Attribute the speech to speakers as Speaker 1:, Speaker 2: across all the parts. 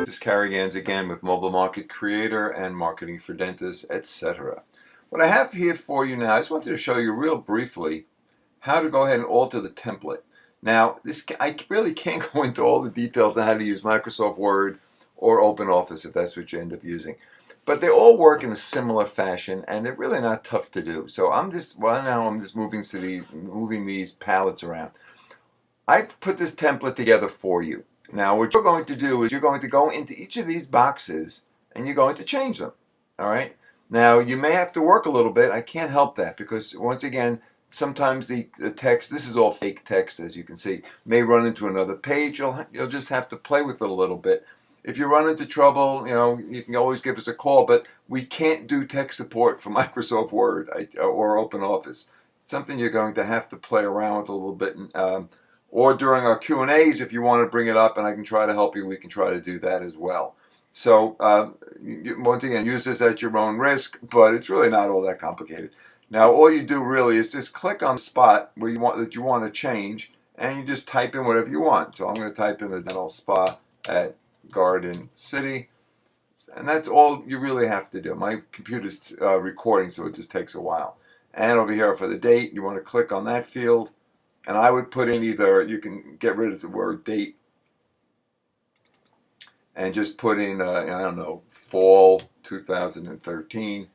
Speaker 1: This is Cary Gans again with Mobile Market Creator and Marketing for Dentists, etc. What I have here for you now, I just wanted to show you real briefly how to go ahead and alter the template. Now, I really can't go into all the details on how to use Microsoft Word or OpenOffice if that's what you end up using. But they all work in a similar fashion, and they're really not tough to do. So I'm just moving these palettes around. I've put this template together for you. Now, what you're going to do is you're going to go into each of these boxes and you're going to change them. All right. Now, you may have to work a little bit. I can't help that because, once again, sometimes the text, this is all fake text, as you can see, may run into another page. You'll just have to play with it a little bit. If you run into trouble, you can always give us a call, but we can't do tech support for Microsoft Word or OpenOffice. It's something you're going to have to play around with a little bit. Or during our Q&As, if you want to bring it up and I can try to help you, we can try to do that as well. So once again, use this at your own risk, but it's really not all that complicated. Now, all you do really is just click on the spot where you want to change, and you just type in whatever you want. So I'm going to type in the dental spa at Garden City, and that's all you really have to do. My computer's recording, so it just takes a while. And over here for the date, you want to click on that field. And I would put in either, you can get rid of the word date and just put in, I don't know, fall 2013,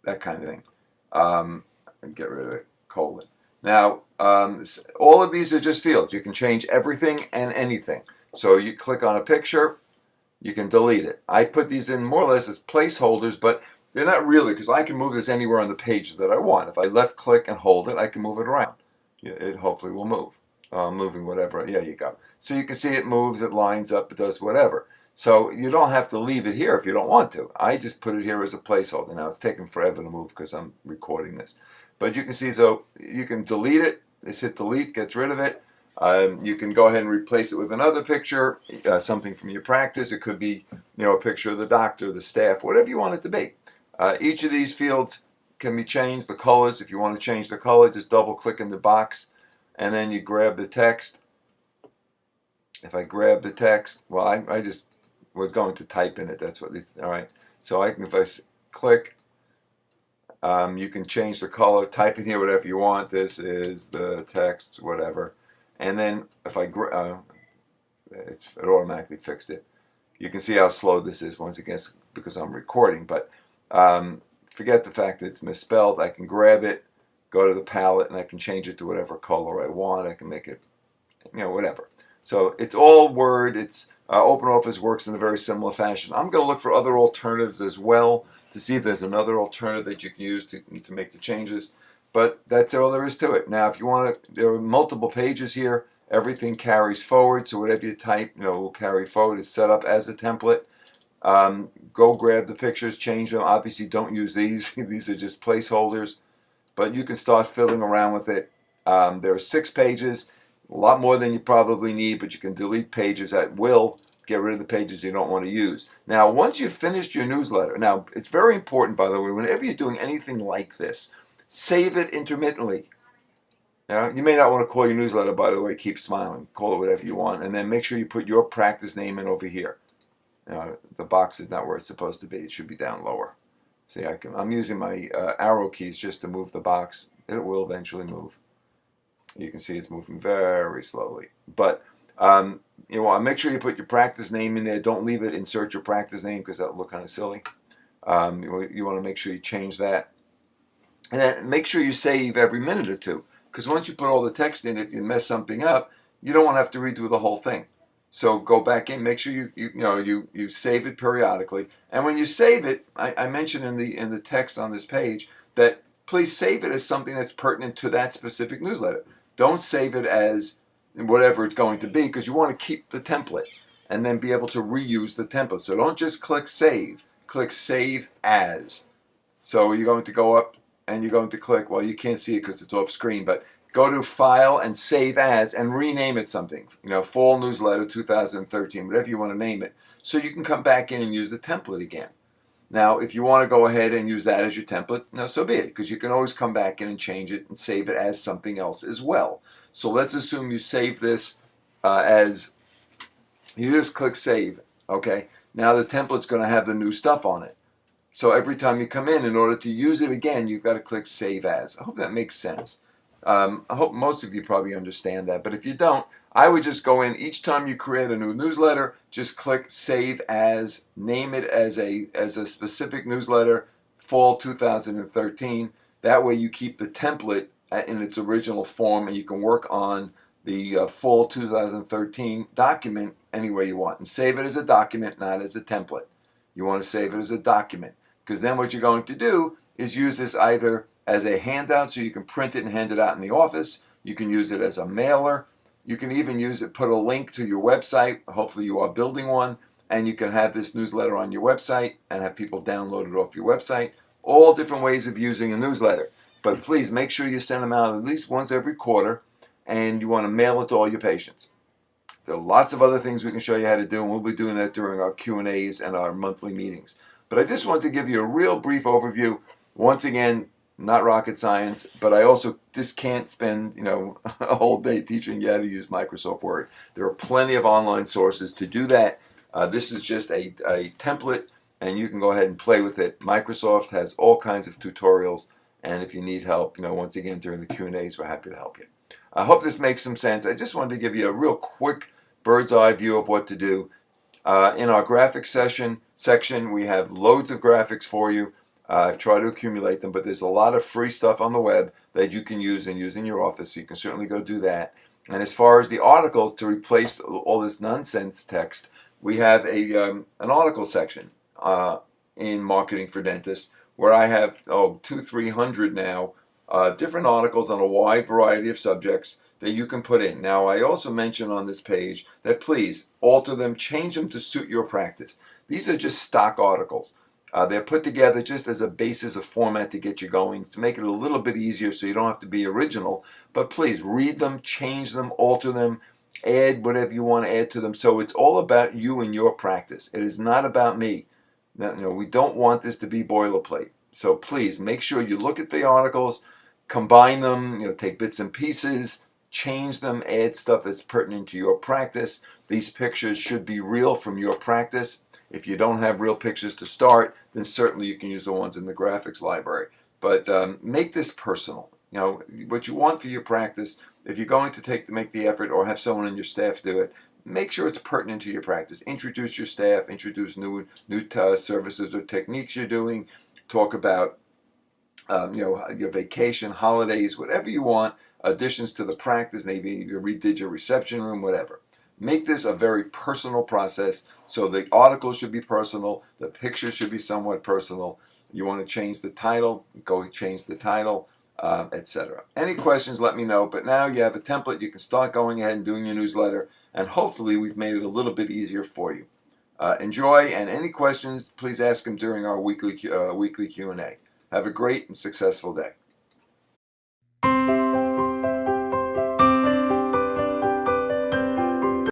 Speaker 1: that kind of thing. And get rid of the colon. Now, all of these are just fields. You can change everything and anything. So you click on a picture, you can delete it. I put these in more or less as placeholders, but they're not really, because I can move this anywhere on the page that I want. If I left click and hold it, I can move it around. It hopefully will move. Moving whatever. Yeah, you go. So you can see it moves, it lines up, it does whatever. So you don't have to leave it here if you don't want to. I just put it here as a placeholder. Now it's taking forever to move because I'm recording this. But you can see, so you can delete it. Just hit delete, gets rid of it. You can go ahead and replace it with another picture, something from your practice. It could be, a picture of the doctor, the staff, whatever you want it to be. Each of these fields can be changed. The colors, if you want to change the color, just double click in the box and then you grab the text. If I grab the text, well, I just was going to type in it. That's what, all right. So if I click, you can change the color, type in here whatever you want. This is the text, whatever. And then if it automatically fixed it. You can see how slow this is once again because I'm recording, but forget the fact that it's misspelled. I can grab it, go to the palette, and I can change it to whatever color I want. I can make it, whatever. So it's all Word. It's OpenOffice works in a very similar fashion. I'm going to look for other alternatives as well to see if there's another alternative that you can use to make the changes. But that's all there is to it. Now, if you want to, there are multiple pages here. Everything carries forward, so whatever you type, will carry forward. It's set up as a template. Go grab the pictures, change them. Obviously, don't use these. These are just placeholders. But you can start fiddling around with it. There are 6 pages, a lot more than you probably need, but you can delete pages at will, get rid of the pages you don't want to use. Now, once you've finished your newsletter, now, it's very important, by the way, whenever you're doing anything like this, save it intermittently. You may not want to call your newsletter, by the way, keep smiling. Call it whatever you want. And then make sure you put your practice name in over here. The box is not where it's supposed to be. It should be down lower. See, I'm using my arrow keys just to move the box. It will eventually move. You can see it's moving very slowly. But make sure you put your practice name in there. Don't leave it insert your practice name because that will look kind of silly. You want to make sure you change that. And then make sure you save every minute or two. Because once you put all the text in, if you mess something up, you don't want to have to redo the whole thing. So go back in, make sure you save it periodically. And when you save it, I mentioned in the text on this page that please save it as something that's pertinent to that specific newsletter. Don't save it as whatever it's going to be because you want to keep the template and then be able to reuse the template. So don't just click save as. So you're going to go up and you're going to click, well, you can't see it because it's off screen, but go to File and Save As and rename it something. Fall Newsletter 2013, whatever you want to name it. So you can come back in and use the template again. Now, if you want to go ahead and use that as your template, so be it, because you can always come back in and change it and save it as something else as well. So let's assume you save this as, you just click Save, okay? Now the template's going to have the new stuff on it. So every time you come in order to use it again, you've got to click Save As. I hope that makes sense. I hope most of you probably understand that. But if you don't, I would just go in each time you create a new newsletter, just click Save As, name it as a specific newsletter, Fall 2013. That way you keep the template in its original form, and you can work on the Fall 2013 document any way you want. And save it as a document, not as a template. You want to save it as a document, because then what you're going to do is use this either as a handout so you can print it and hand it out in the office. You can use it as a mailer. You can even use it, put a link to your website. Hopefully you are building one, and you can have this newsletter on your website and have people download it off your website. All different ways of using a newsletter. But please make sure you send them out at least once every quarter, and you want to mail it to all your patients. There are lots of other things we can show you how to do, and we'll be doing that during our Q&As and our monthly meetings. But I just wanted to give you a real brief overview. Once again, not rocket science, but I also just can't spend a whole day teaching you how to use Microsoft Word. There are plenty of online sources to do that. This is just a template, and you can go ahead and play with it. Microsoft has all kinds of tutorials, and if you need help, once again during the Q&As, we're happy to help you. I hope this makes some sense. I just wanted to give you a real quick bird's eye view of what to do. In our graphics section, we have loads of graphics for you. I've tried to accumulate them, but there's a lot of free stuff on the web that you can use and use in your office, so you can certainly go do that. And as far as the articles, to replace all this nonsense text, we have an article section in Marketing for Dentists, where I have 200-300 now different articles on a wide variety of subjects that you can put in. Now, I also mention on this page that please alter them, change them to suit your practice. These are just stock articles. They're put together just as a basis of format to get you going, to make it a little bit easier so you don't have to be original. But please read them, change them, alter them, add whatever you want to add to them. So it's all about you and your practice. It is not about me. We don't want this to be boilerplate. So please make sure you look at the articles, combine them, take bits and pieces, change them, add stuff that's pertinent to your practice. These pictures should be real from your practice. If you don't have real pictures to start, then certainly you can use the ones in the graphics library. But make this personal. What you want for your practice, if you're going to make the effort or have someone in your staff do it, make sure it's pertinent to your practice. Introduce your staff, introduce new services or techniques you're doing, talk about your vacation, holidays, whatever you want, additions to the practice, maybe you redid your reception room, whatever. Make this a very personal process. So the article should be personal, the picture should be somewhat personal. You want to change the title, go change the title, etc. Any questions, let me know. But now you have a template, you can start going ahead and doing your newsletter, and hopefully we've made it a little bit easier for you. Enjoy, and any questions, please ask them during our weekly Q&A. Have a great and successful day.